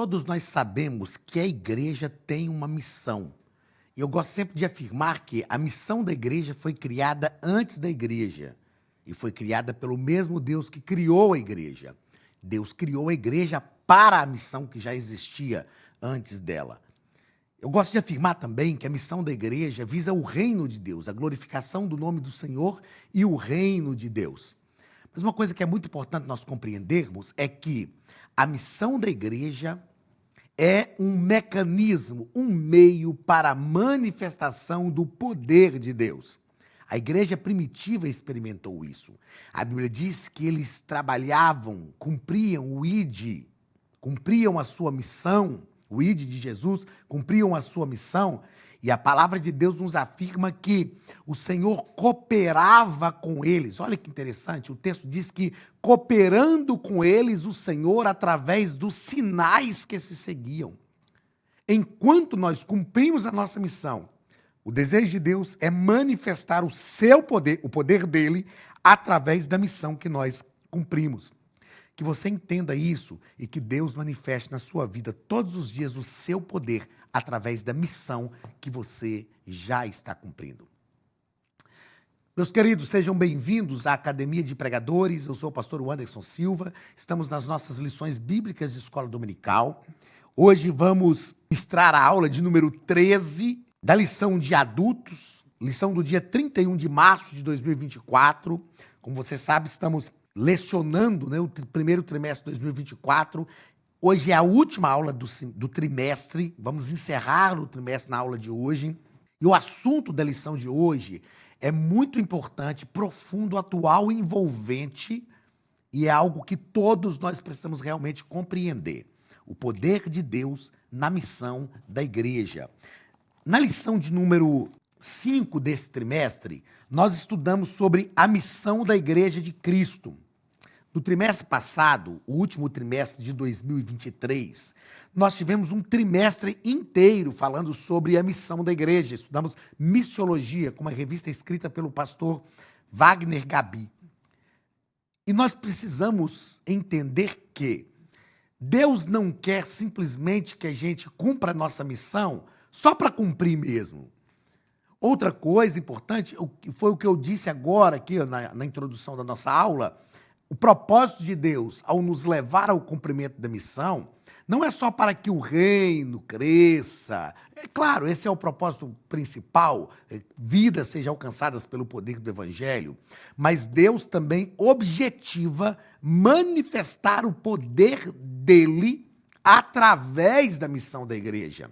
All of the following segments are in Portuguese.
Todos nós sabemos que a igreja tem uma missão. E eu gosto sempre de afirmar que a missão da igreja foi criada antes da igreja. E foi criada pelo mesmo Deus que criou a igreja. Deus criou a igreja para a missão que já existia antes dela. Eu gosto de afirmar também que a missão da igreja visa o reino de Deus, a glorificação do nome do Senhor e o reino de Deus. Mas uma coisa que é muito importante nós compreendermos é que a missão da igreja é um mecanismo, um meio para a manifestação do poder de Deus. A igreja primitiva experimentou isso. A Bíblia diz que eles trabalhavam, cumpriam o ID, cumpriam a sua missão, o ID de Jesus, cumpriam a sua missão. E a palavra de Deus nos afirma que o Senhor cooperava com eles. Olha que interessante, o texto diz que cooperando com eles o Senhor através dos sinais que se seguiam. Enquanto nós cumprimos a nossa missão, o desejo de Deus é manifestar o seu poder, o poder dele, através da missão que nós cumprimos. Que você entenda isso e que Deus manifeste na sua vida todos os dias o seu poder através da missão que você já está cumprindo. Meus queridos, sejam bem-vindos à Academia de Pregadores. Eu sou o pastor Anderson Silva. Estamos nas nossas lições bíblicas de escola dominical. Hoje vamos ministrar a aula de número 13 da lição de adultos, lição do dia 31 de março de 2024. Como você sabe, estamos lecionando, o primeiro trimestre de 2024. Hoje é a última aula do trimestre. Vamos encerrar o trimestre na aula de hoje. E o assunto da lição de hoje é muito importante, profundo, atual e envolvente. E é algo que todos nós precisamos realmente compreender. O poder de Deus na missão da igreja. Na lição de número 5 desse trimestre, nós estudamos sobre a missão da Igreja de Cristo. No trimestre passado, o último trimestre de 2023, nós tivemos um trimestre inteiro falando sobre a missão da igreja. Estudamos Missiologia, com uma revista escrita pelo pastor Wagner Gabi. E nós precisamos entender que Deus não quer simplesmente que a gente cumpra a nossa missão só para cumprir mesmo. Outra coisa importante, foi o que eu disse agora aqui na introdução da nossa aula, o propósito de Deus ao nos levar ao cumprimento da missão não é só para que o reino cresça. É claro, esse é o propósito principal, vidas sejam alcançadas pelo poder do evangelho, mas Deus também objetiva manifestar o poder dele através da missão da igreja.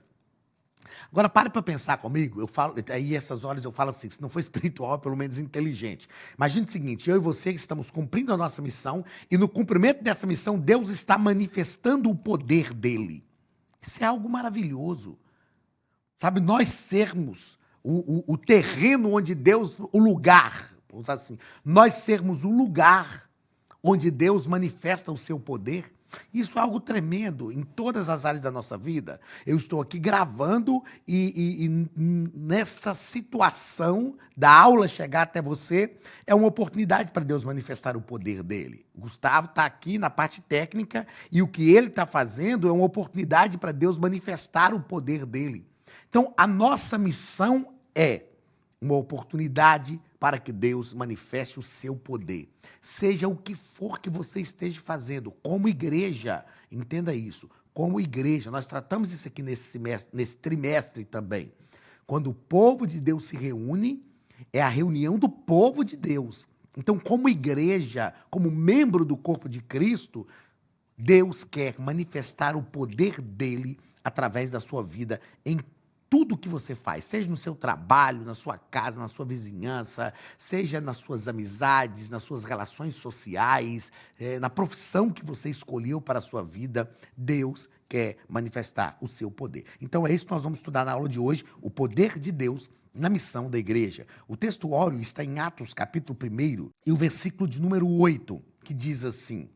Agora, pare para pensar comigo, aí essas horas eu falo assim, se não for espiritual, pelo menos inteligente. Imagine o seguinte, eu e você estamos cumprindo a nossa missão e no cumprimento dessa missão, Deus está manifestando o poder dele. Isso é algo maravilhoso. Sabe, nós sermos o terreno onde Deus, o lugar, vamos usar assim, nós sermos o lugar onde Deus manifesta o seu poder. Isso é algo tremendo em todas as áreas da nossa vida. Eu estou aqui gravando e nessa situação da aula chegar até você, é uma oportunidade para Deus manifestar o poder dele. O Gustavo está aqui na parte técnica e o que ele está fazendo é uma oportunidade para Deus manifestar o poder dele. Então, a nossa missão é uma oportunidade para que Deus manifeste o seu poder. Seja o que for que você esteja fazendo, como igreja, entenda isso, como igreja, nós tratamos isso aqui nesse trimestre também. Quando o povo de Deus se reúne, é a reunião do povo de Deus. Então, como igreja, como membro do corpo de Cristo, Deus quer manifestar o poder dele através da sua vida em tudo que você faz, seja no seu trabalho, na sua casa, na sua vizinhança, seja nas suas amizades, nas suas relações sociais, na profissão que você escolheu para a sua vida, Deus quer manifestar o seu poder. Então é isso que nós vamos estudar na aula de hoje, o poder de Deus na missão da igreja. O texto áureo está em Atos, capítulo 1, e o versículo de número 8, que diz assim: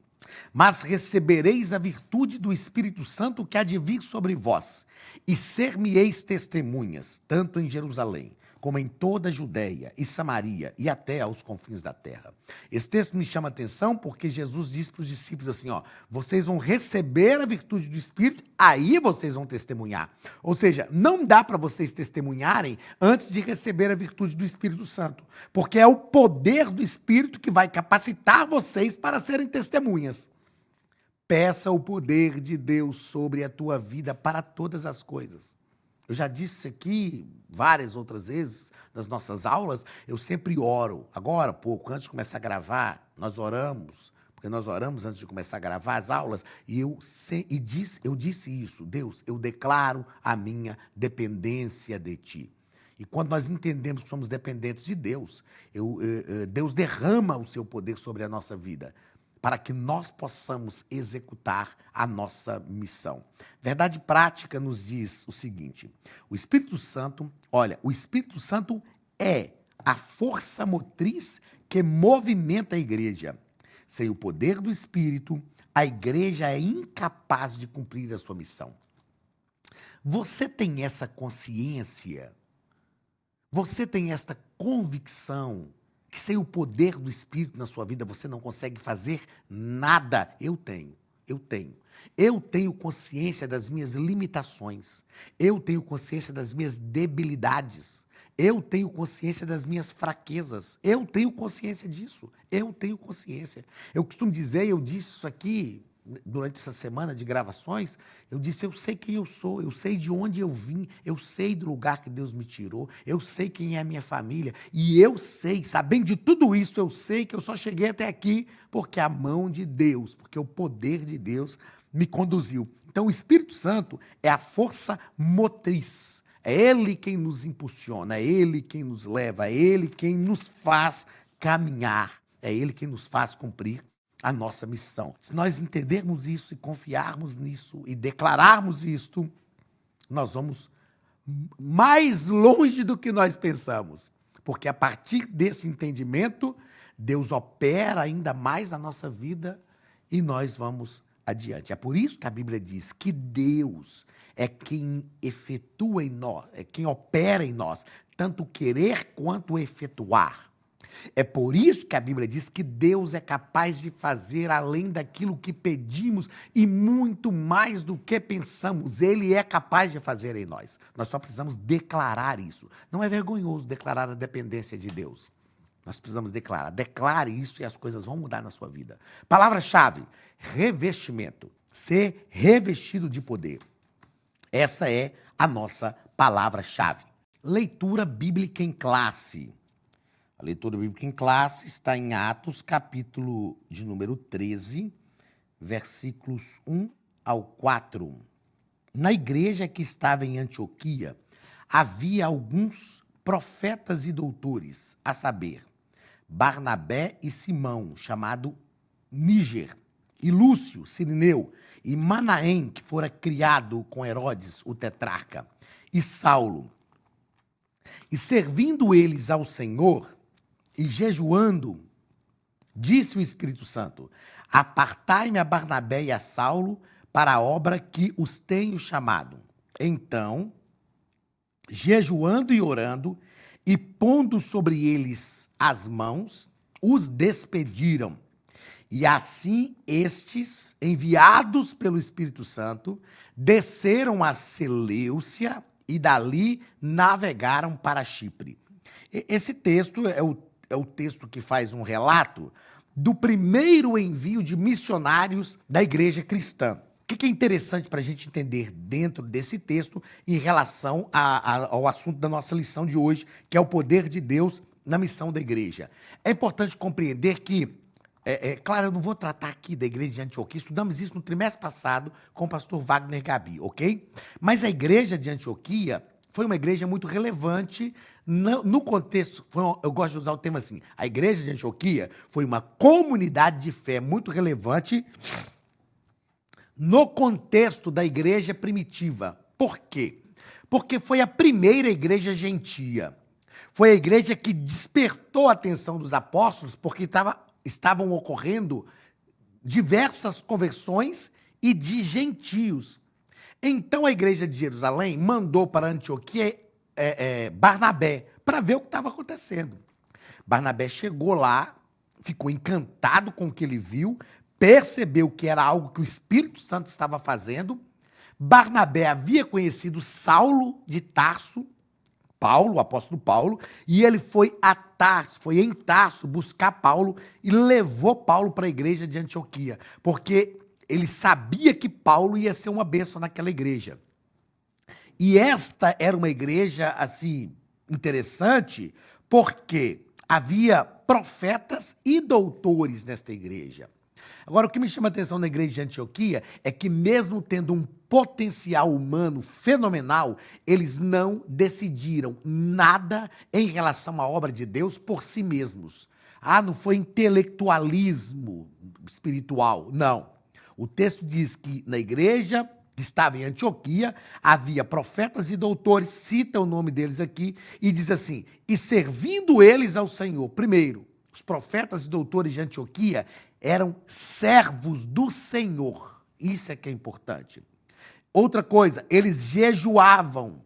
mas recebereis a virtude do Espírito Santo que há de vir sobre vós, e ser-me-eis testemunhas, tanto em Jerusalém, como em toda a Judéia e Samaria e até aos confins da terra. Esse texto me chama a atenção porque Jesus disse para os discípulos assim, ó, vocês vão receber a virtude do Espírito, aí vocês vão testemunhar. Ou seja, não dá para vocês testemunharem antes de receber a virtude do Espírito Santo, porque é o poder do Espírito que vai capacitar vocês para serem testemunhas. Peça o poder de Deus sobre a tua vida para todas as coisas. Eu já disse aqui várias outras vezes nas nossas aulas, eu sempre oro. Agora, pouco, antes de começar a gravar, nós oramos, porque nós oramos antes de começar a gravar as aulas, e eu disse isso, Deus, eu declaro a minha dependência de Ti. E quando nós entendemos que somos dependentes de Deus, Deus derrama o seu poder sobre a nossa vida, para que nós possamos executar a nossa missão. Verdade prática nos diz o seguinte, o Espírito Santo é a força motriz que movimenta a igreja. Sem o poder do Espírito, a igreja é incapaz de cumprir a sua missão. Você tem essa consciência? Você tem esta convicção que sem o poder do Espírito na sua vida você não consegue fazer nada? Eu tenho. Eu tenho consciência das minhas limitações. Eu tenho consciência das minhas debilidades. Eu tenho consciência das minhas fraquezas. Eu tenho consciência disso. Eu tenho consciência. Eu costumo dizer, eu disse isso aqui durante essa semana de gravações, eu disse, eu sei quem eu sou, eu sei de onde eu vim, eu sei do lugar que Deus me tirou, eu sei quem é a minha família, e eu sei, sabendo de tudo isso, eu sei que eu só cheguei até aqui porque a mão de Deus, porque o poder de Deus me conduziu. Então o Espírito Santo é a força motriz, é Ele quem nos impulsiona, é Ele quem nos leva, é Ele quem nos faz caminhar, é Ele quem nos faz cumprir a nossa missão. Se nós entendermos isso e confiarmos nisso e declararmos isto, nós vamos mais longe do que nós pensamos. Porque a partir desse entendimento, Deus opera ainda mais na nossa vida e nós vamos adiante. É por isso que a Bíblia diz que Deus é quem efetua em nós, é quem opera em nós, tanto querer quanto efetuar. É por isso que a Bíblia diz que Deus é capaz de fazer além daquilo que pedimos e muito mais do que pensamos. Ele é capaz de fazer em nós. Nós só precisamos declarar isso. Não é vergonhoso declarar a dependência de Deus. Nós precisamos declarar. Declare isso e as coisas vão mudar na sua vida. Palavra-chave, revestimento. Ser revestido de poder. Essa é a nossa palavra-chave. Leitura bíblica em classe. A leitura bíblica em classe está em Atos, capítulo de número 13, versículos 1 ao 4. Na igreja que estava em Antioquia, havia alguns profetas e doutores, a saber, Barnabé e Simão, chamado Níger, e Lúcio, Cirineu, e Manaém, que fora criado com Herodes, o tetrarca, e Saulo. E servindo eles ao Senhor, e jejuando, disse o Espírito Santo, apartai-me a Barnabé e a Saulo para a obra que os tenho chamado. Então, jejuando e orando, e pondo sobre eles as mãos, os despediram. E assim estes, enviados pelo Espírito Santo, desceram a Seleucia e dali navegaram para Chipre. Esse texto é o texto que faz um relato do primeiro envio de missionários da igreja cristã. O que é interessante para a gente entender dentro desse texto em relação ao assunto da nossa lição de hoje, que é o poder de Deus na missão da igreja. É importante compreender que, claro, eu não vou tratar aqui da igreja de Antioquia, estudamos isso no trimestre passado com o pastor Wagner Gabi, ok? Mas a igreja de Antioquia foi uma igreja muito relevante no contexto, eu gosto de usar o termo assim, a igreja de Antioquia foi uma comunidade de fé muito relevante no contexto da igreja primitiva. Por quê? Porque foi a primeira igreja gentia. Foi a igreja que despertou a atenção dos apóstolos, porque estavam ocorrendo diversas conversões e de gentios. Então a igreja de Jerusalém mandou para Antioquia Barnabé para ver o que estava acontecendo. Barnabé chegou lá, ficou encantado com o que ele viu, percebeu que era algo que o Espírito Santo estava fazendo. Barnabé havia conhecido Saulo de Tarso, Paulo, o apóstolo Paulo, e ele foi a Tarso, foi em Tarso buscar Paulo e levou Paulo para a igreja de Antioquia, porque ele sabia que Paulo ia ser uma bênção naquela igreja. E esta era uma igreja, assim, interessante, porque havia profetas e doutores nesta igreja. Agora, o que me chama a atenção na igreja de Antioquia é que, mesmo tendo um potencial humano fenomenal, eles não decidiram nada em relação à obra de Deus por si mesmos. Não foi intelectualismo espiritual, não. O texto diz que na igreja que estava em Antioquia, havia profetas e doutores, cita o nome deles aqui, e diz assim, e servindo eles ao Senhor. Primeiro, os profetas e doutores de Antioquia eram servos do Senhor. Isso é que é importante. Outra coisa, eles jejuavam,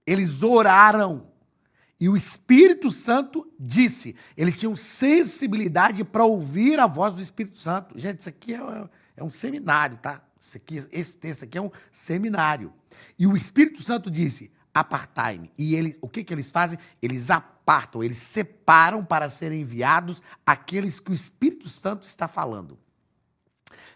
eles oraram, e o Espírito Santo disse, eles tinham sensibilidade para ouvir a voz do Espírito Santo. Gente, isso aqui é um seminário, tá? Esse texto aqui é um seminário. E o Espírito Santo disse, apartai-me. E o que eles fazem? Eles apartam, eles separam para serem enviados aqueles que o Espírito Santo está falando.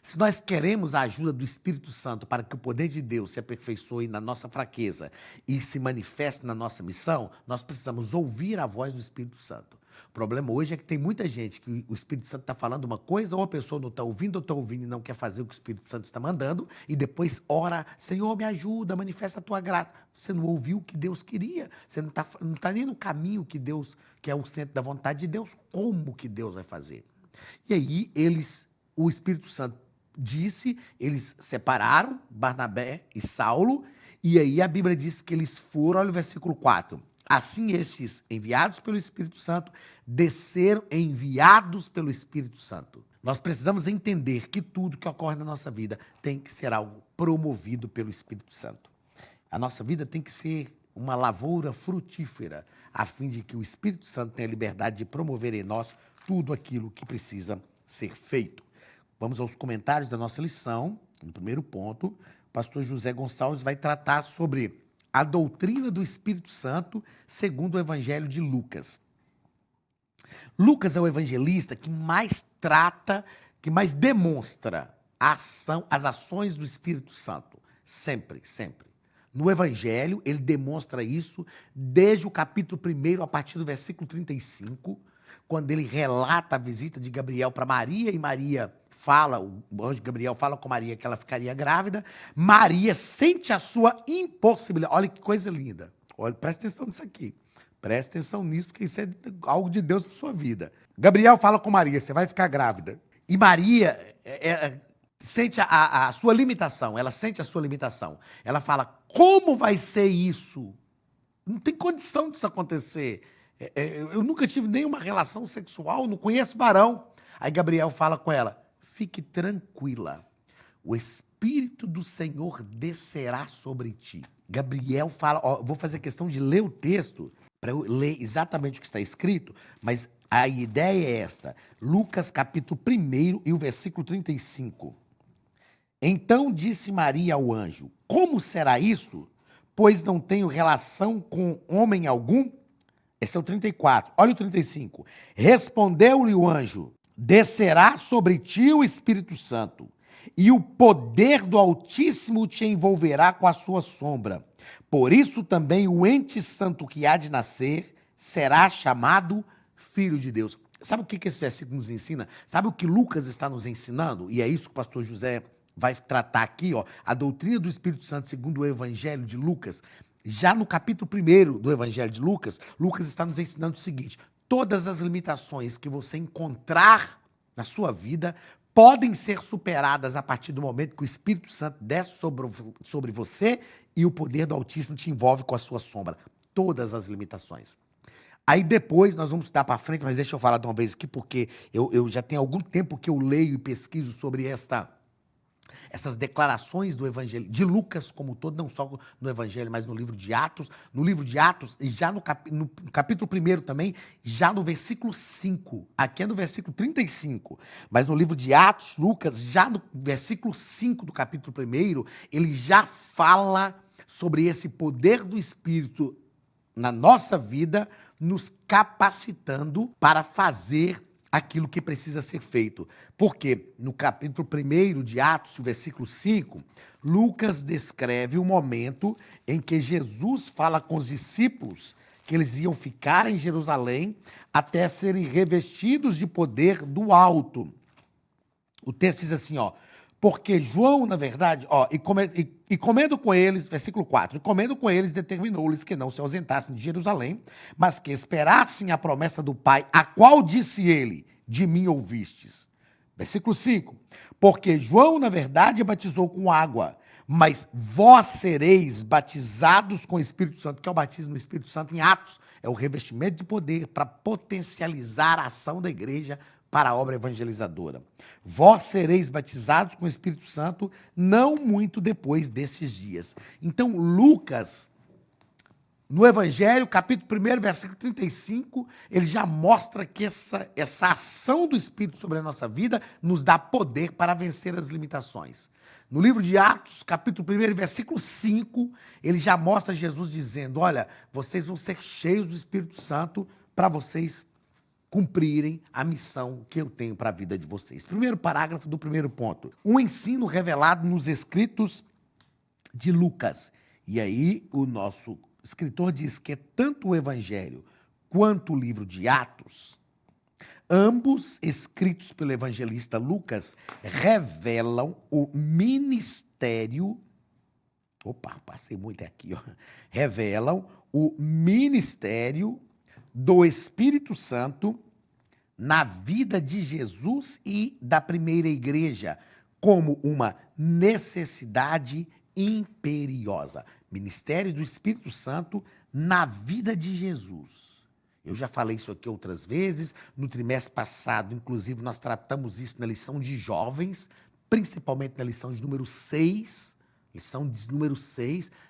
Se nós queremos a ajuda do Espírito Santo para que o poder de Deus se aperfeiçoe na nossa fraqueza e se manifeste na nossa missão, nós precisamos ouvir a voz do Espírito Santo. O problema hoje é que tem muita gente que o Espírito Santo está falando uma coisa, ou a pessoa não está ouvindo, ou está ouvindo e não quer fazer o que o Espírito Santo está mandando, e depois ora, Senhor, me ajuda, manifesta a tua graça. Você não ouviu o que Deus queria, você não está nem no caminho que Deus, que é o centro da vontade de Deus, como que Deus vai fazer? E aí o Espírito Santo disse, eles separaram Barnabé e Saulo, e aí a Bíblia diz que eles foram, olha o versículo 4, assim estes enviados pelo Espírito Santo desceram enviados pelo Espírito Santo. Nós precisamos entender que tudo que ocorre na nossa vida tem que ser algo promovido pelo Espírito Santo. A nossa vida tem que ser uma lavoura frutífera, a fim de que o Espírito Santo tenha liberdade de promover em nós tudo aquilo que precisa ser feito. Vamos aos comentários da nossa lição. No primeiro ponto, o pastor José Gonçalves vai tratar sobre a doutrina do Espírito Santo segundo o Evangelho de Lucas. Lucas é o evangelista que mais trata, que mais demonstra as ações do Espírito Santo. Sempre, sempre. No Evangelho, ele demonstra isso desde o capítulo 1, a partir do versículo 35, quando ele relata a visita de Gabriel para Maria, e Maria fala, o anjo Gabriel fala com Maria que ela ficaria grávida. Maria sente a sua impossibilidade. Olha que coisa linda. Olha, presta atenção nisso aqui. Presta atenção nisso, porque isso é algo de Deus para sua vida. Gabriel fala com Maria, você vai ficar grávida. E Maria sente a sua limitação, ela sente a sua limitação. Ela fala, como vai ser isso? Não tem condição disso acontecer. Eu nunca tive nenhuma relação sexual, não conheço varão. Aí Gabriel fala com ela, fique tranquila, o Espírito do Senhor descerá sobre ti. Gabriel fala, vou fazer questão de ler o texto, para eu ler exatamente o que está escrito, mas a ideia é esta, Lucas capítulo 1 e o versículo 35. Então disse Maria ao anjo, como será isso? Pois não tenho relação com homem algum? Esse é o 34, olha o 35. Respondeu-lhe o anjo, descerá sobre ti o Espírito Santo, e o poder do Altíssimo te envolverá com a sua sombra. Por isso também o ente santo que há de nascer será chamado Filho de Deus. Sabe o que esse versículo nos ensina? Sabe o que Lucas está nos ensinando? E é isso que o pastor José vai tratar aqui, a doutrina do Espírito Santo segundo o Evangelho de Lucas. Já no capítulo 1 do Evangelho de Lucas, Lucas está nos ensinando o seguinte, todas as limitações que você encontrar na sua vida podem ser superadas a partir do momento que o Espírito Santo desce sobre você e o poder do Altíssimo te envolve com a sua sombra. Todas as limitações. Aí depois nós vamos dar para frente, mas deixa eu falar de uma vez aqui, porque eu já tenho algum tempo que eu leio e pesquiso sobre esta essas declarações do Evangelho, de Lucas como um todo, não só no Evangelho, mas no livro de Atos. No livro de Atos, e já no capítulo 1 também, já no versículo 5, aqui é no versículo 35, mas no livro de Atos, Lucas, já no versículo 5 do capítulo 1, ele já fala sobre esse poder do Espírito na nossa vida, nos capacitando para fazer aquilo que precisa ser feito. Porque no capítulo 1 de Atos, o versículo 5, Lucas descreve o momento em que Jesus fala com os discípulos que eles iam ficar em Jerusalém até serem revestidos de poder do alto. O texto diz assim, porque João, na verdade, e comendo com eles, versículo 4, e comendo com eles, determinou-lhes que não se ausentassem de Jerusalém, mas que esperassem a promessa do Pai, a qual disse ele, de mim ouvistes. Versículo 5, porque João, na verdade, batizou com água, mas vós sereis batizados com o Espírito Santo, que é o batismo no Espírito Santo em Atos, é o revestimento de poder para potencializar a ação da igreja para a obra evangelizadora. Vós sereis batizados com o Espírito Santo não muito depois desses dias. Então, Lucas, no Evangelho, capítulo 1, versículo 35, ele já mostra que essa ação do Espírito sobre a nossa vida nos dá poder para vencer as limitações. No livro de Atos, capítulo 1, versículo 5, ele já mostra Jesus dizendo, olha, vocês vão ser cheios do Espírito Santo para vocês cumprirem a missão que eu tenho para a vida de vocês. Primeiro parágrafo do primeiro ponto. Um ensino revelado nos escritos de Lucas. E aí o nosso escritor diz que tanto o Evangelho quanto o livro de Atos, ambos escritos pelo evangelista Lucas, revelam o ministério... passei muito aqui, revelam o ministério do Espírito Santo na vida de Jesus e da primeira igreja, como uma necessidade imperiosa. Ministério do Espírito Santo na vida de Jesus. Eu já falei isso aqui outras vezes, no trimestre passado, inclusive, nós tratamos isso na lição de jovens, principalmente na lição de número 6,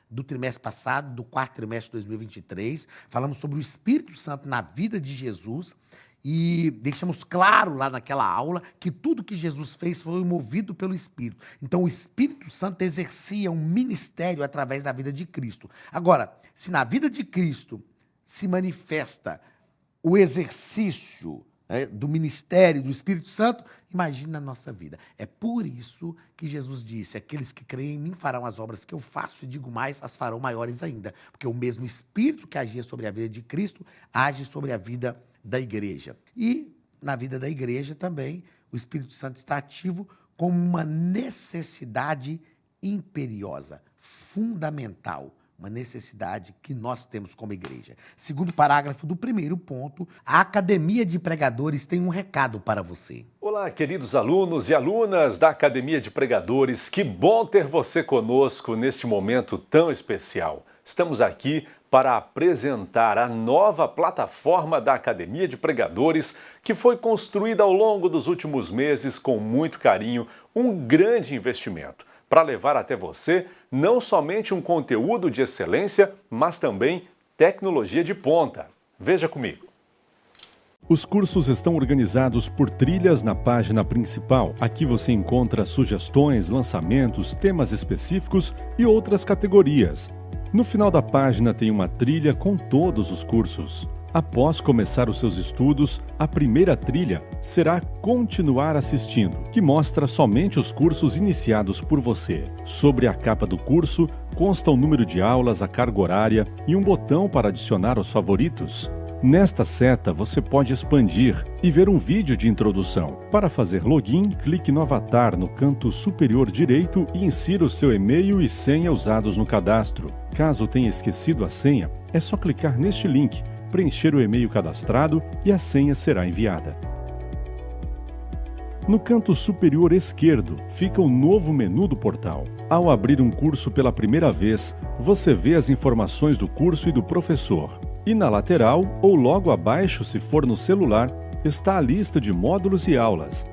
do trimestre passado, do quarto trimestre de 2023. Falamos sobre o Espírito Santo na vida de Jesus e deixamos claro lá naquela aula que tudo que Jesus fez foi movido pelo Espírito. Então, o Espírito Santo exercia um ministério através da vida de Cristo. Agora, se na vida de Cristo se manifesta o exercício do ministério do Espírito Santo, imagine na nossa vida. É por isso que Jesus disse, aqueles que creem em mim farão as obras que eu faço, e digo mais, as farão maiores ainda. Porque o mesmo Espírito que agia sobre a vida de Cristo, age sobre a vida da igreja. E na vida da igreja também, o Espírito Santo está ativo como uma necessidade imperiosa, fundamental, uma necessidade que nós temos como igreja. Segundo parágrafo do primeiro ponto, a Academia de Pregadores tem um recado para você. Olá, queridos alunos e alunas da Academia de Pregadores, que bom ter você conosco neste momento tão especial. Estamos aqui para apresentar a nova plataforma da Academia de Pregadores, que foi construída ao longo dos últimos meses com muito carinho, um grande investimento, para levar até você não somente um conteúdo de excelência, mas também tecnologia de ponta. Veja comigo. Os cursos estão organizados por trilhas na página principal. Aqui você encontra sugestões, lançamentos, temas específicos e outras categorias. No final da página tem uma trilha com todos os cursos. Após começar os seus estudos, a primeira trilha será Continuar assistindo, que mostra somente os cursos iniciados por você. Sobre a capa do curso, consta o número de aulas, a carga horária e um botão para adicionar os favoritos. Nesta seta, você pode expandir e ver um vídeo de introdução. Para fazer login, clique no avatar no canto superior direito e insira o seu e-mail e senha usados no cadastro. Caso tenha esquecido a senha, é só clicar neste link, preencher o e-mail cadastrado e a senha será enviada. No canto superior esquerdo fica o novo menu do portal. Ao abrir um curso pela primeira vez, você vê as informações do curso e do professor. E na lateral, ou logo abaixo se for no celular, está a lista de módulos e aulas.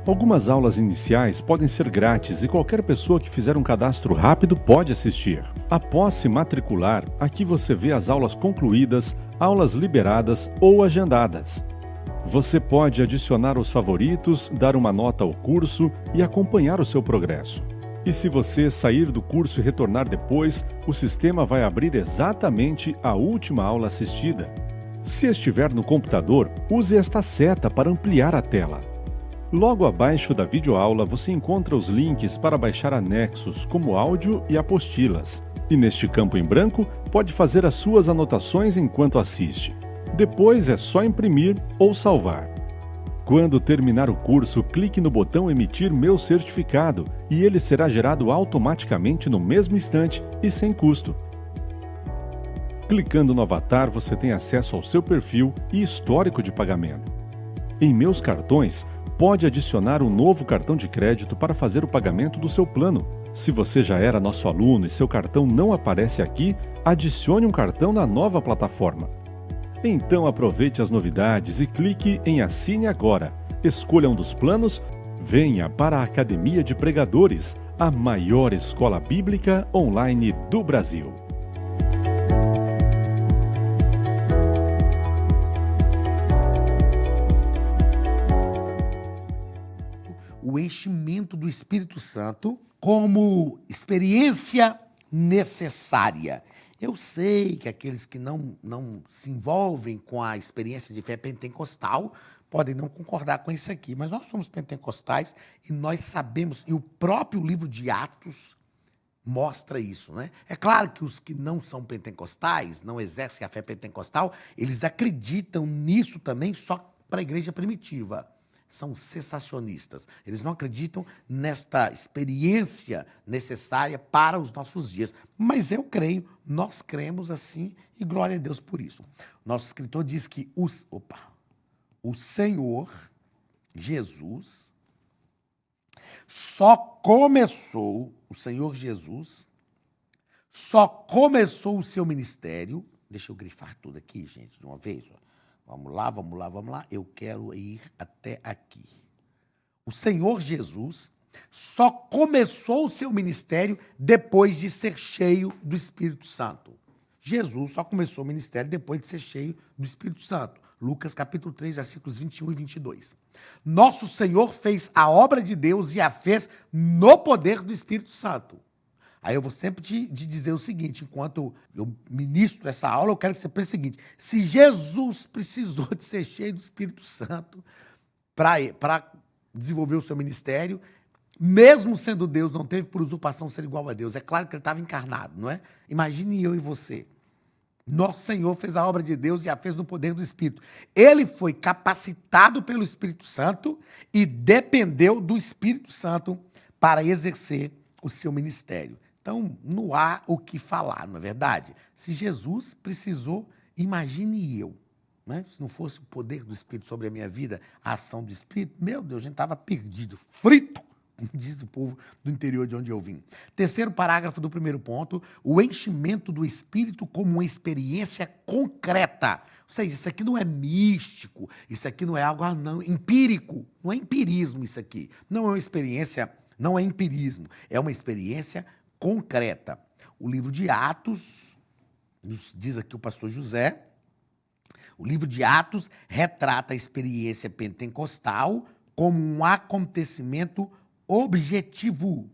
Algumas aulas iniciais podem ser grátis e qualquer pessoa que fizer um cadastro rápido pode assistir. Após se matricular, aqui você vê as aulas concluídas, aulas liberadas ou agendadas. Você pode adicionar os favoritos, dar uma nota ao curso e acompanhar o seu progresso. E se você sair do curso e retornar depois, o sistema vai abrir exatamente a última aula assistida. Se estiver no computador, use esta seta para ampliar a tela. Logo abaixo da videoaula você encontra os links para baixar anexos como áudio e apostilas. E neste campo em branco, pode fazer as suas anotações enquanto assiste. Depois é só imprimir ou salvar. Quando terminar o curso, clique no botão Emitir meu certificado e ele será gerado automaticamente no mesmo instante e sem custo. Clicando no avatar, você tem acesso ao seu perfil e histórico de pagamento. Em Meus Cartões, pode adicionar um novo cartão de crédito para fazer o pagamento do seu plano. Se você já era nosso aluno e seu cartão não aparece aqui, adicione um cartão na nova plataforma. Então aproveite as novidades e clique em Assine Agora. Escolha um dos planos, venha para a Academia de Pregadores, a maior escola bíblica online do Brasil. O enchimento do Espírito Santo como experiência necessária. Eu sei que aqueles que não se envolvem com a experiência de fé pentecostal podem não concordar com isso aqui, mas nós somos pentecostais e nós sabemos, e o próprio livro de Atos mostra isso, né? É claro que os que não são pentecostais, não exercem a fé pentecostal, eles acreditam nisso também só para a igreja primitiva. São cessacionistas. Eles não acreditam nesta experiência necessária para os nossos dias. Mas eu creio, nós cremos assim, e glória a Deus por isso. Nosso escritor diz que o Senhor Jesus só começou o seu ministério. Deixa eu grifar tudo aqui, gente, de uma vez, ó. Vamos lá. Eu quero ir até aqui. O Senhor Jesus só começou o seu ministério depois de ser cheio do Espírito Santo. Jesus só começou o ministério depois de ser cheio do Espírito Santo. Lucas capítulo 3, versículos 21 e 22. Nosso Senhor fez a obra de Deus e a fez no poder do Espírito Santo. Aí eu vou sempre te dizer o seguinte, enquanto eu ministro essa aula, eu quero que você pense o seguinte: se Jesus precisou de ser cheio do Espírito Santo para desenvolver o seu ministério, mesmo sendo Deus, não teve por usurpação ser igual a Deus. É claro que ele estava encarnado, não é? Imagine eu e você. Nosso Senhor fez a obra de Deus e a fez no poder do Espírito. Ele foi capacitado pelo Espírito Santo e dependeu do Espírito Santo para exercer o seu ministério. Então, não há o que falar, não é verdade? Se Jesus precisou, imagine eu, né? Se não fosse o poder do Espírito sobre a minha vida, a ação do Espírito, meu Deus, a gente estava perdido, frito, como diz o povo do interior de onde eu vim. Terceiro parágrafo do primeiro ponto, o enchimento do Espírito como uma experiência concreta. Ou seja, isso aqui não é místico, isso aqui não é algo empírico, não é empirismo isso aqui. Não é uma experiência, não é empirismo, é uma experiência concreta. O livro de Atos, nos diz aqui o pastor José, o livro de Atos retrata a experiência pentecostal como um acontecimento objetivo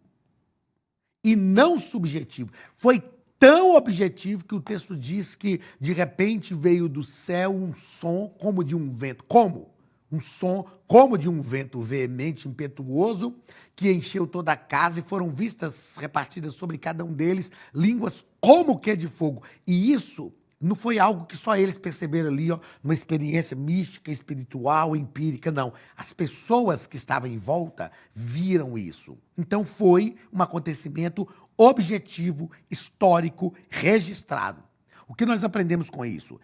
e não subjetivo. Foi tão objetivo que o texto diz que, de repente, veio do céu um som como de um vento. Como? Um som como de um vento veemente, impetuoso, que encheu toda a casa e foram vistas, repartidas sobre cada um deles, línguas como que de fogo. E isso não foi algo que só eles perceberam ali, ó, uma experiência mística, espiritual, empírica, não. As pessoas que estavam em volta viram isso. Então foi um acontecimento objetivo, histórico, registrado. O que nós aprendemos com isso?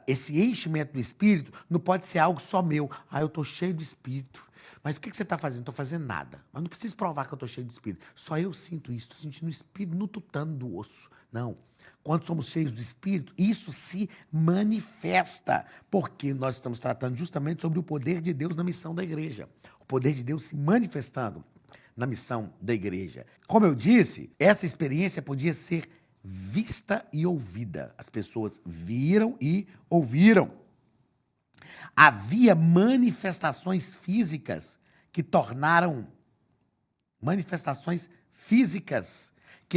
Esse enchimento do Espírito não pode ser algo só meu. Eu estou cheio do Espírito. Mas o que você está fazendo? Não estou fazendo nada. Mas não preciso provar que eu estou cheio do Espírito. Só eu sinto isso. Estou sentindo o Espírito no tutano do osso. Não. Quando somos cheios do Espírito, isso se manifesta. Porque nós estamos tratando justamente sobre o poder de Deus na missão da igreja. O poder de Deus se manifestando na missão da igreja. Como eu disse, essa experiência podia ser vista e ouvida. As pessoas viram e ouviram. Havia manifestações físicas que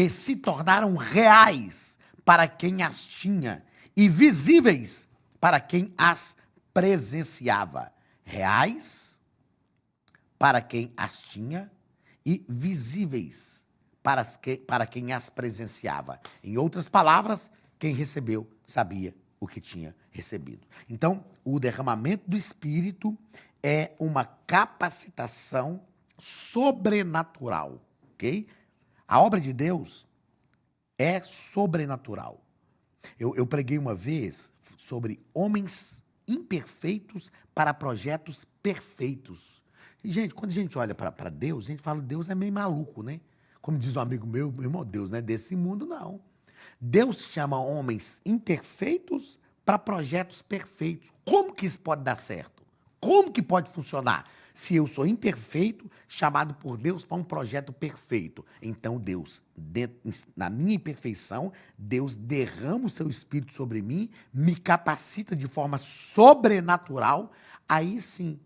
se tornaram reais para quem as tinha e visíveis para quem as presenciava. Reais para quem as tinha e visíveis para quem as presenciava. Em outras palavras, quem recebeu sabia o que tinha recebido. Então, o derramamento do Espírito é uma capacitação sobrenatural, ok? A obra de Deus é sobrenatural. Eu preguei uma vez sobre homens imperfeitos para projetos perfeitos. E, gente, quando a gente olha para Deus, a gente fala que Deus é meio maluco, né? Como diz um amigo meu irmão, Deus não é desse mundo, não. Deus chama homens imperfeitos para projetos perfeitos. Como que isso pode dar certo? Como que pode funcionar? Se eu sou imperfeito, chamado por Deus para um projeto perfeito. Então Deus, na minha imperfeição, Deus derrama o seu Espírito sobre mim, me capacita de forma sobrenatural. Aí sim,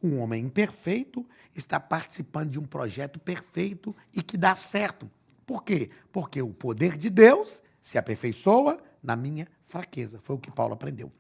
um homem imperfeito está participando de um projeto perfeito e que dá certo. Por quê? Porque o poder de Deus se aperfeiçoa na minha fraqueza. Foi o que Paulo aprendeu.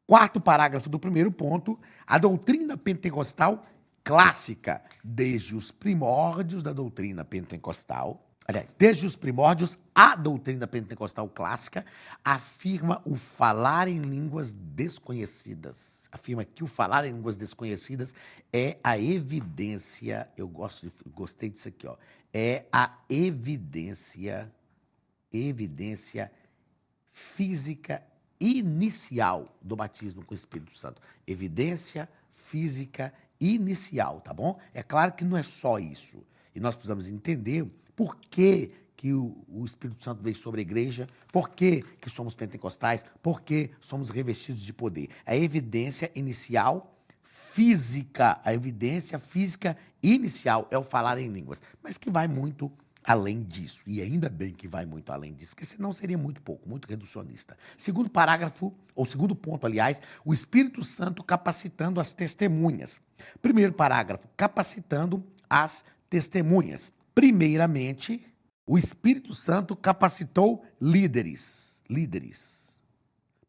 Quarto parágrafo do primeiro ponto, a doutrina pentecostal clássica, desde os primórdios da doutrina pentecostal, aliás, desde os primórdios, a doutrina pentecostal clássica afirma o falar em línguas desconhecidas. Afirma que o falar em línguas desconhecidas é a evidência, gostei disso aqui, ó, é a evidência física inicial do batismo com o Espírito Santo. Evidência física inicial, tá bom? É claro que não é só isso. E nós precisamos entender por que o Espírito Santo veio sobre a igreja, por que somos pentecostais, por que somos revestidos de poder. A evidência inicial física, a evidência física inicial é o falar em línguas, mas que vai muito além disso, e ainda bem que vai muito além disso, porque senão seria muito pouco, muito reducionista. Segundo parágrafo, ou segundo ponto, aliás, o Espírito Santo capacitando as testemunhas. Primeiro parágrafo, capacitando as testemunhas. Primeiramente, o Espírito Santo capacitou líderes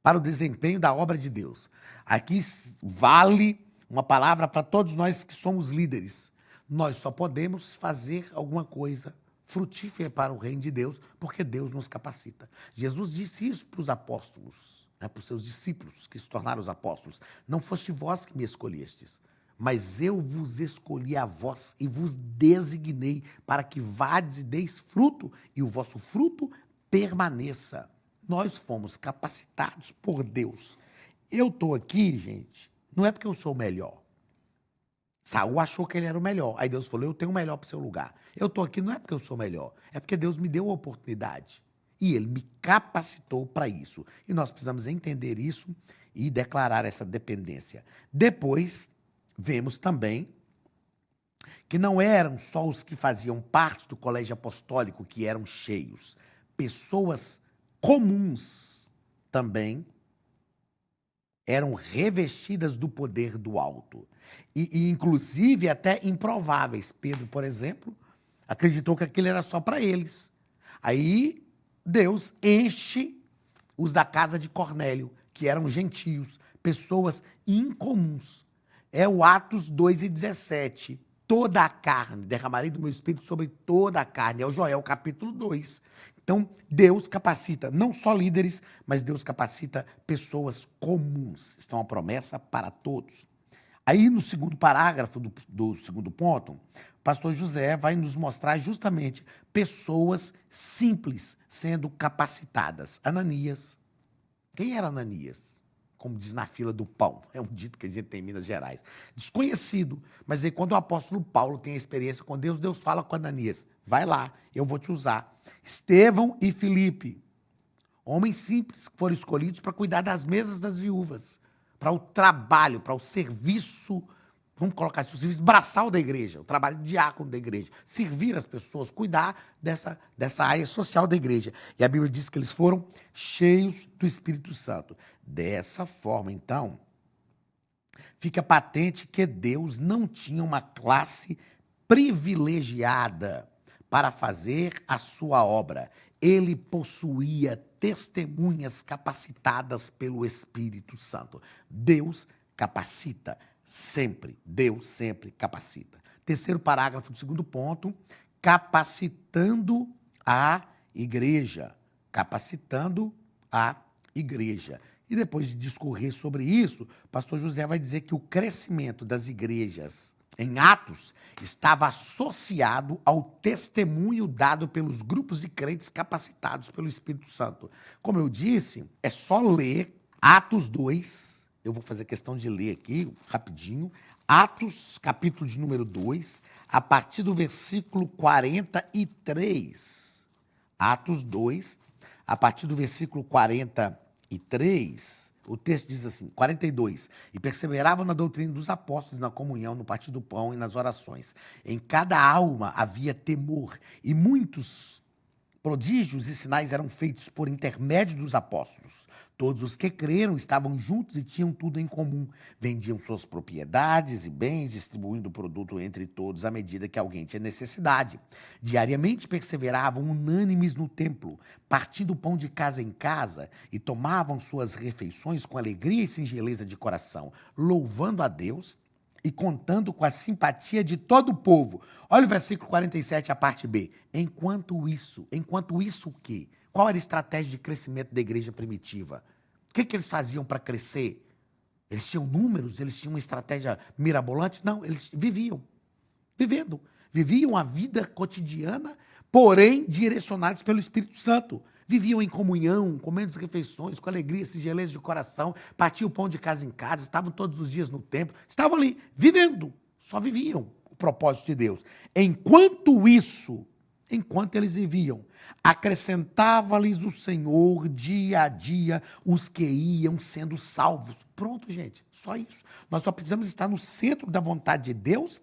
para o desempenho da obra de Deus. Aqui vale uma palavra para todos nós que somos líderes. Nós só podemos fazer alguma coisa frutífera para o reino de Deus, porque Deus nos capacita. Jesus disse isso para os apóstolos, para os seus discípulos que se tornaram os apóstolos. Não foste vós que me escolhestes, mas eu vos escolhi a vós e vos designei para que vades e deis fruto e o vosso fruto permaneça. Nós fomos capacitados por Deus. Eu estou aqui, gente, não é porque eu sou o melhor. Saul achou que ele era o melhor. Aí Deus falou, eu tenho o melhor para o seu lugar. Eu estou aqui não é porque eu sou melhor, é porque Deus me deu a oportunidade. E ele me capacitou para isso. E nós precisamos entender isso e declarar essa dependência. Depois, vemos também que não eram só os que faziam parte do colégio apostólico que eram cheios. Pessoas comuns também eram revestidas do poder do alto. E inclusive, até improváveis. Pedro, por exemplo, acreditou que aquilo era só para eles. Aí, Deus enche os da casa de Cornélio, que eram gentios, pessoas incomuns. É o Atos 2:17. Toda a carne, derramarei do meu espírito sobre toda a carne. É o Joel, capítulo 2. Então, Deus capacita não só líderes, mas Deus capacita pessoas comuns. Isso é uma promessa para todos. Aí, no segundo parágrafo do segundo ponto, o pastor José vai nos mostrar justamente pessoas simples sendo capacitadas. Ananias. Quem era Ananias? Como diz na fila do pão. É um dito que a gente tem em Minas Gerais. Desconhecido. Mas aí, quando o apóstolo Paulo tem a experiência com Deus, Deus fala com Ananias. Vai lá, eu vou te usar. Estevão e Filipe. Homens simples que foram escolhidos para cuidar das mesas das viúvas. Para o trabalho, para o serviço vamos colocar assim, o serviço braçal da igreja, o trabalho de diácono da igreja, servir as pessoas, cuidar dessa área social da igreja. E a Bíblia diz que eles foram cheios do Espírito Santo. Dessa forma, então, fica patente que Deus não tinha uma classe privilegiada para fazer a sua obra. Ele possuía testemunhas capacitadas pelo Espírito Santo. Deus capacita sempre. Deus sempre capacita. Terceiro parágrafo do segundo ponto, capacitando a igreja. Capacitando a igreja. E depois de discorrer sobre isso, o pastor José vai dizer que o crescimento das igrejas em Atos estava associado ao testemunho dado pelos grupos de crentes capacitados pelo Espírito Santo. Como eu disse, é só ler Atos 2, eu vou fazer questão de ler aqui rapidinho, Atos, capítulo de número 2, a partir do versículo 43. Atos 2, a partir do versículo 43, o texto diz assim, 42, e perseveravam na doutrina dos apóstolos, na comunhão, no partir do pão e nas orações. Em cada alma havia temor, e muitos prodígios e sinais eram feitos por intermédio dos apóstolos. Todos os que creram estavam juntos e tinham tudo em comum. Vendiam suas propriedades e bens, distribuindo o produto entre todos à medida que alguém tinha necessidade. Diariamente perseveravam unânimes no templo, partindo o pão de casa em casa e tomavam suas refeições com alegria e singeleza de coração, louvando a Deus e contando com a simpatia de todo o povo. Olha o versículo 47, a parte B. Enquanto isso o quê? Qual era a estratégia de crescimento da igreja primitiva? O que eles faziam para crescer? Eles tinham números? Eles tinham uma estratégia mirabolante? Não, eles viviam a vida cotidiana, porém direcionados pelo Espírito Santo. Viviam em comunhão, comendo as refeições, com alegria, singeleza de coração, partiam o pão de casa em casa, estavam todos os dias no templo, estavam ali, vivendo, só viviam o propósito de Deus. Enquanto eles viviam, acrescentava-lhes o Senhor dia a dia os que iam sendo salvos. Pronto, gente, só isso. Nós só precisamos estar no centro da vontade de Deus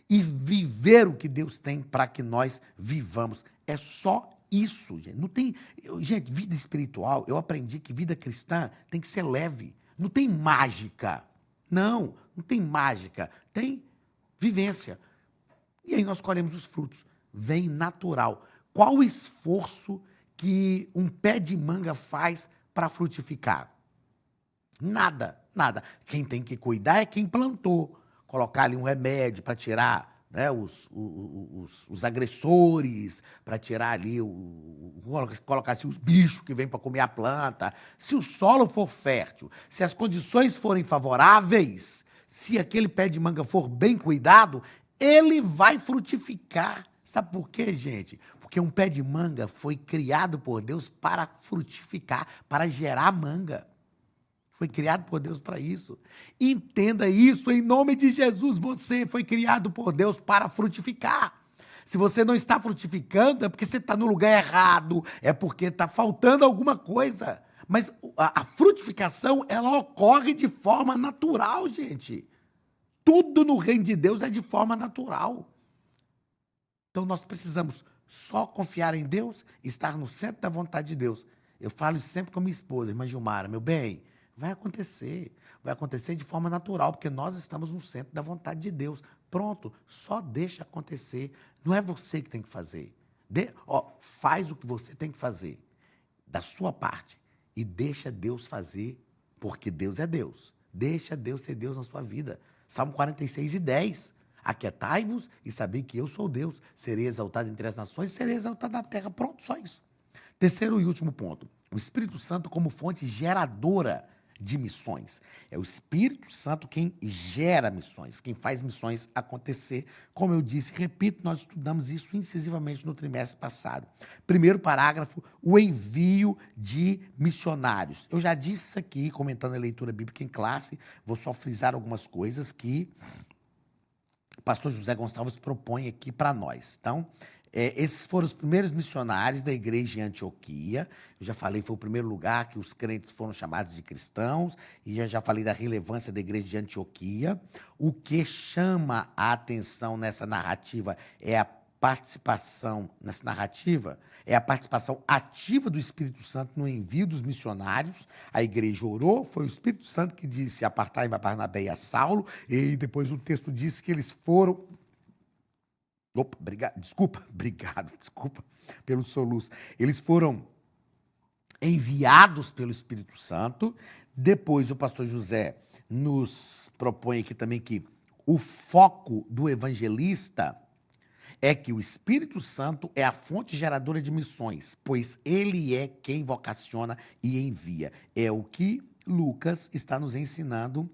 e viver o que Deus tem para que nós vivamos. É só isso, gente. Não tem, gente, vida espiritual, eu aprendi que vida cristã tem que ser leve. Não tem mágica. Não tem mágica. Tem vivência. E aí nós colhemos os frutos. Vem natural. Qual o esforço que um pé de manga faz para frutificar? Nada. Quem tem que cuidar é quem plantou. Colocar ali um remédio para tirar, né, os agressores, para tirar ali, colocar assim, os bichos que vêm para comer a planta. Se o solo for fértil, se as condições forem favoráveis, se aquele pé de manga for bem cuidado, ele vai frutificar. Sabe por quê, gente? Porque um pé de manga foi criado por Deus para frutificar, para gerar manga. Foi criado por Deus para isso. Entenda isso, em nome de Jesus. Você foi criado por Deus para frutificar. Se você não está frutificando, é porque você está no lugar errado, é porque está faltando alguma coisa. Mas a frutificação, ela ocorre de forma natural, gente. Tudo no reino de Deus é de forma natural. Então, nós precisamos só confiar em Deus e estar no centro da vontade de Deus. Eu falo isso sempre com minha esposa, irmã Gilmara, meu bem, vai acontecer de forma natural, porque nós estamos no centro da vontade de Deus. Pronto, só deixa acontecer. Não é você que tem que fazer. Faz o que você tem que fazer, da sua parte, e deixa Deus fazer, porque Deus é Deus. Deixa Deus ser Deus na sua vida. Salmo 46:10. Aquietai-vos e sabei que eu sou Deus. Serei exaltado entre as nações, serei exaltado na terra. Pronto, só isso. Terceiro e último ponto. O Espírito Santo como fonte geradora de missões. É o Espírito Santo quem gera missões, quem faz missões acontecer. Como eu disse, repito, nós estudamos isso incisivamente no trimestre passado. Primeiro parágrafo, o envio de missionários. Eu já disse isso aqui, comentando a leitura bíblica em classe, vou só frisar algumas coisas que o pastor José Gonçalves propõe aqui para nós. Então, Esses foram os primeiros missionários da igreja em Antioquia. Eu já falei, foi o primeiro lugar que os crentes foram chamados de cristãos, e eu já falei da relevância da igreja de Antioquia. O que chama a atenção nessa narrativa é a participação ativa do Espírito Santo no envio dos missionários. A igreja orou, foi o Espírito Santo que disse: apartai Barnabé e a Saulo, e depois o texto diz que eles foram... Opa, desculpa pelo soluço. Eles foram enviados pelo Espírito Santo. Depois o pastor José nos propõe aqui também que o foco do evangelista é que o Espírito Santo é a fonte geradora de missões, pois ele é quem vocaciona e envia. É o que Lucas está nos ensinando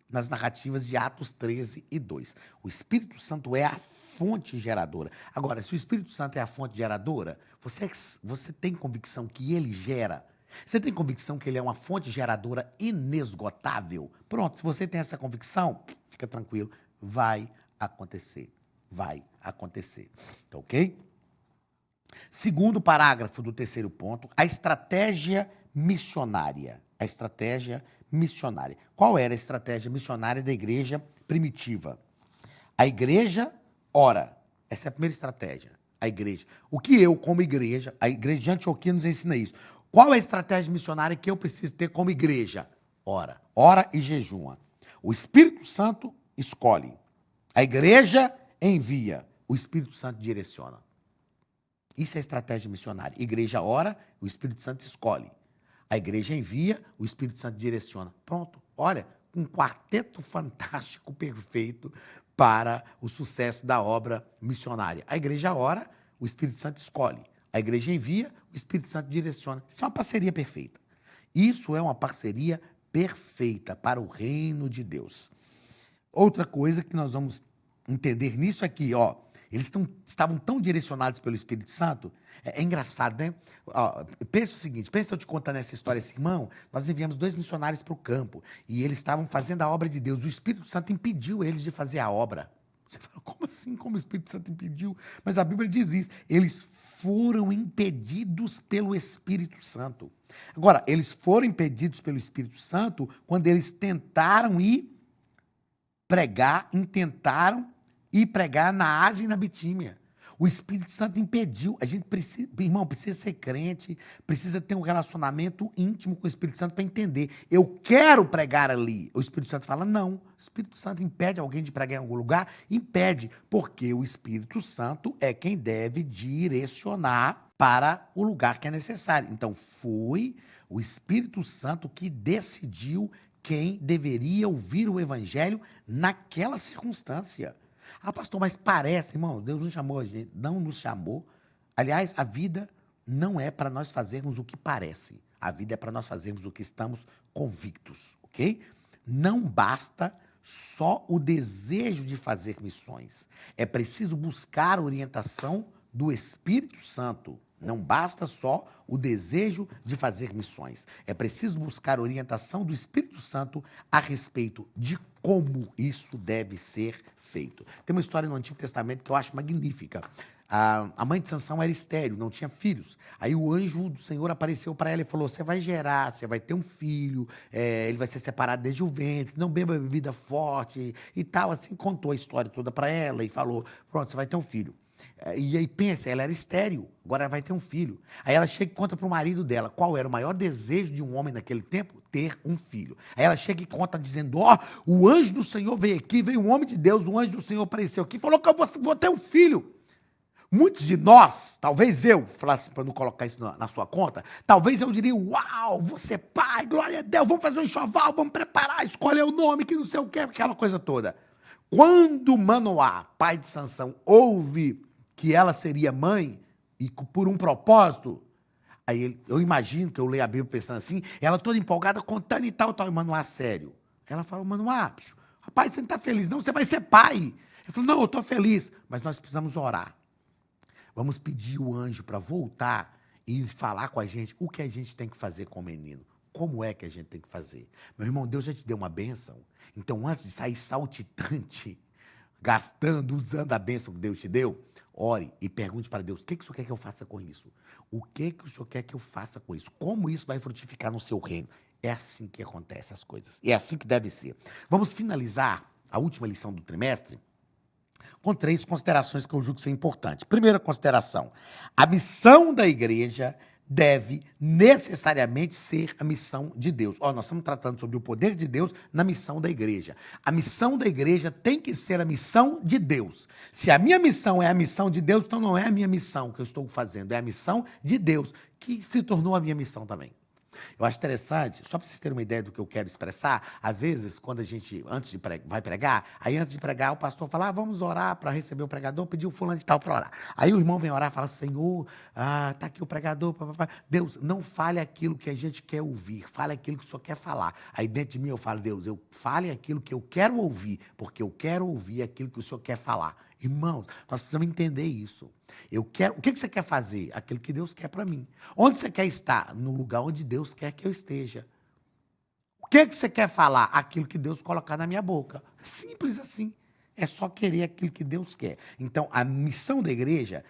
nas narrativas de Atos 13 e 2. O Espírito Santo é a fonte geradora. Agora, se o Espírito Santo é a fonte geradora, você tem convicção que ele gera? Você tem convicção que ele é uma fonte geradora inesgotável? Pronto, se você tem essa convicção, fica tranquilo, vai acontecer. Vai acontecer. Tá ok? Segundo parágrafo do terceiro ponto, a estratégia missionária. A estratégia missionária. Qual era a estratégia missionária da igreja primitiva? A igreja ora. Essa é a primeira estratégia. A igreja. O que eu, como igreja, a igreja de Antioquia nos ensina isso. Qual é a estratégia missionária que eu preciso ter como igreja? Ora. Ora e jejuma. O Espírito Santo escolhe. A igreja envia. O Espírito Santo direciona. Isso é estratégia missionária. Igreja ora, o Espírito Santo escolhe. A igreja envia, o Espírito Santo direciona. Pronto. Olha, um quarteto fantástico, perfeito para o sucesso da obra missionária. A igreja ora, o Espírito Santo escolhe. A igreja envia, o Espírito Santo direciona. Isso é uma parceria perfeita. Isso é uma parceria perfeita para o reino de Deus. Outra coisa que nós vamos entender nisso aqui, ó, eles estavam tão direcionados pelo Espírito Santo. É engraçado, né? Ó, pensa o seguinte, pensa eu te contar nessa história, esse irmão, nós enviamos 2 missionários para o campo e eles estavam fazendo a obra de Deus. O Espírito Santo impediu eles de fazer a obra. Você fala, como assim? Como o Espírito Santo impediu? Mas a Bíblia diz isso. Eles foram impedidos pelo Espírito Santo. Agora, eles foram impedidos pelo Espírito Santo quando eles intentaram ir pregar na Ásia e na Bitínia. O Espírito Santo impediu. A gente precisa, irmão, precisa ser crente, precisa ter um relacionamento íntimo com o Espírito Santo para entender. Eu quero pregar ali. O Espírito Santo fala, não. O Espírito Santo impede alguém de pregar em algum lugar? Impede, porque o Espírito Santo é quem deve direcionar para o lugar que é necessário. Então, foi o Espírito Santo que decidiu quem deveria ouvir o Evangelho naquela circunstância. Ah, pastor, mas parece, irmão, Deus não chamou a gente, não nos chamou. Aliás, a vida não é para nós fazermos o que parece. A vida é para nós fazermos o que estamos convictos, ok? Não basta só o desejo de fazer missões. É preciso buscar a orientação do Espírito Santo. Não basta só o desejo de fazer missões. É preciso buscar a orientação do Espírito Santo a respeito de como isso deve ser feito. Tem uma história no Antigo Testamento que eu acho magnífica. A mãe de Sansão era estéril, não tinha filhos. Aí o anjo do Senhor apareceu para ela e falou, você vai gerar, você vai ter um filho, ele vai ser separado desde o ventre, não beba bebida forte e tal. Assim, contou a história toda para ela e falou, pronto, você vai ter um filho. E aí pensa, ela era estéril, agora ela vai ter um filho. Aí ela chega e conta para o marido dela qual era o maior desejo de um homem naquele tempo, ter um filho. Aí ela chega e conta dizendo, ó, o anjo do Senhor veio aqui, veio um homem de Deus, o anjo do Senhor apareceu aqui, falou que eu vou ter um filho. Muitos de nós, talvez eu, falasse para não colocar isso na sua conta, talvez eu diria, uau, você é pai, glória a Deus, vamos fazer um enxoval, vamos preparar, escolher o nome, que não sei o que, aquela coisa toda. Quando Manoá, pai de Sansão, ouve que ela seria mãe, e por um propósito, aí eu imagino que eu leio a Bíblia pensando assim, ela toda empolgada, contando e tal, e Manoá, sério. Ela falou, Manoá, rapaz, você não está feliz, não, você vai ser pai. Ele falou, não, eu estou feliz, mas nós precisamos orar. Vamos pedir o anjo para voltar e falar com a gente o que a gente tem que fazer com o menino. Como é que a gente tem que fazer? Meu irmão, Deus já te deu uma bênção. Então, antes de sair saltitante, gastando, usando a bênção que Deus te deu, ore e pergunte para Deus, o que o Senhor quer que eu faça com isso? O que o Senhor quer que eu faça com isso? Como isso vai frutificar no seu reino? É assim que acontecem as coisas. E é assim que deve ser. Vamos finalizar a última lição do trimestre com 3 considerações que eu julgo ser importantes. Primeira consideração, a missão da igreja deve necessariamente ser a missão de Deus. Nós estamos tratando sobre o poder de Deus na missão da igreja. A missão da igreja tem que ser a missão de Deus. Se a minha missão é a missão de Deus, então não é a minha missão que eu estou fazendo, é a missão de Deus, que se tornou a minha missão também. Eu acho interessante, só para vocês terem uma ideia do que eu quero expressar, às vezes, quando a gente, vai pregar, aí antes de pregar, o pastor fala, vamos orar para receber o pregador, pediu o fulano de tal para orar. Aí o irmão vem orar e fala, Senhor, tá aqui o pregador, Deus, não fale aquilo que a gente quer ouvir, fale aquilo que o Senhor quer falar. Aí dentro de mim eu falo, Deus, eu fale aquilo que eu quero ouvir, porque eu quero ouvir aquilo que o Senhor quer falar. Irmãos, nós precisamos entender isso. O que você quer fazer? Aquilo que Deus quer para mim. Onde você quer estar? No lugar onde Deus quer que eu esteja. O que você quer falar? Aquilo que Deus colocar na minha boca. Simples assim. É só querer aquilo que Deus quer. Então, a missão da igreja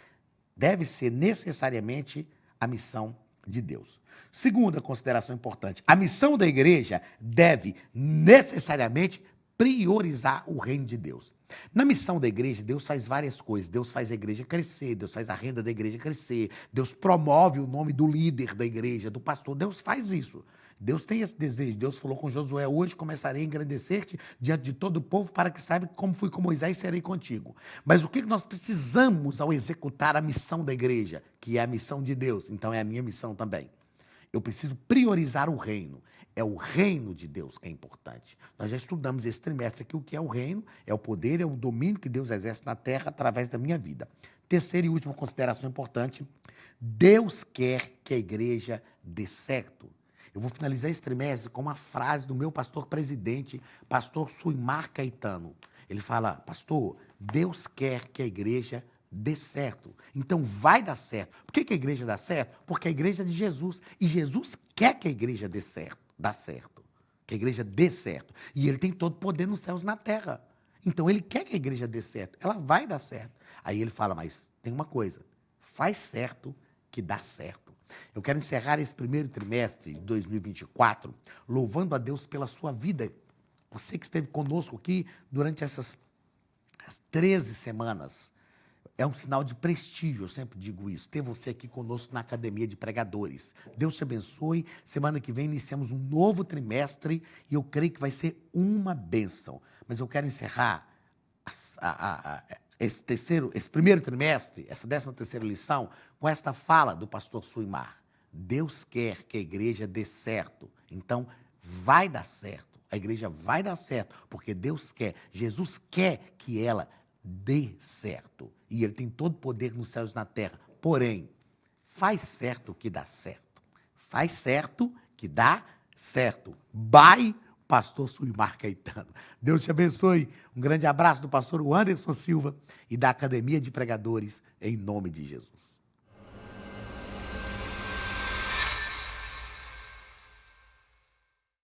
deve ser necessariamente a missão de Deus. Segunda consideração importante. A missão da igreja deve necessariamente priorizar o reino de Deus. Na missão da igreja, Deus faz várias coisas. Deus faz a igreja crescer, Deus faz a renda da igreja crescer, Deus promove o nome do líder da igreja, do pastor. Deus faz isso. Deus tem esse desejo. Deus falou com Josué, hoje começarei a engrandecer-te diante de todo o povo para que saiba que como fui com Moisés, serei contigo. Mas o que nós precisamos ao executar a missão da igreja, que é a missão de Deus? Então é a minha missão também. Eu preciso priorizar o reino. É o reino de Deus que é importante. Nós já estudamos esse trimestre aqui o que é o reino, é o poder, é o domínio que Deus exerce na terra através da minha vida. Terceira e última consideração importante, Deus quer que a igreja dê certo. Eu vou finalizar esse trimestre com uma frase do meu pastor presidente, pastor Suimar Caetano. Ele fala, pastor, Deus quer que a igreja dê certo. Então vai dar certo. Por que a igreja dá certo? Porque a igreja é de Jesus. E Jesus quer que a igreja dê certo. Dá certo. Que a igreja dê certo. E ele tem todo o poder nos céus e na terra. Então ele quer que a igreja dê certo. Ela vai dar certo. Aí ele fala, mas tem uma coisa. Faz certo que dá certo. Eu quero encerrar esse primeiro trimestre de 2024 louvando a Deus pela sua vida. Você que esteve conosco aqui durante essas 13 semanas. É um sinal de prestígio, eu sempre digo isso, ter você aqui conosco na Academia de Pregadores. Deus te abençoe. Semana que vem iniciamos um novo trimestre e eu creio que vai ser uma bênção. Mas eu quero encerrar esse primeiro trimestre, essa 13ª lição, com esta fala do pastor Suimar. Deus quer que a igreja dê certo, então vai dar certo. A igreja vai dar certo, porque Deus quer, Jesus quer que ela dê certo. E ele tem todo o poder nos céus e na terra. Porém, faz certo que dá certo. Faz certo que dá certo. By pastor Suimar Caetano. Deus te abençoe. Um grande abraço do pastor Anderson Silva e da Academia de Pregadores, em nome de Jesus.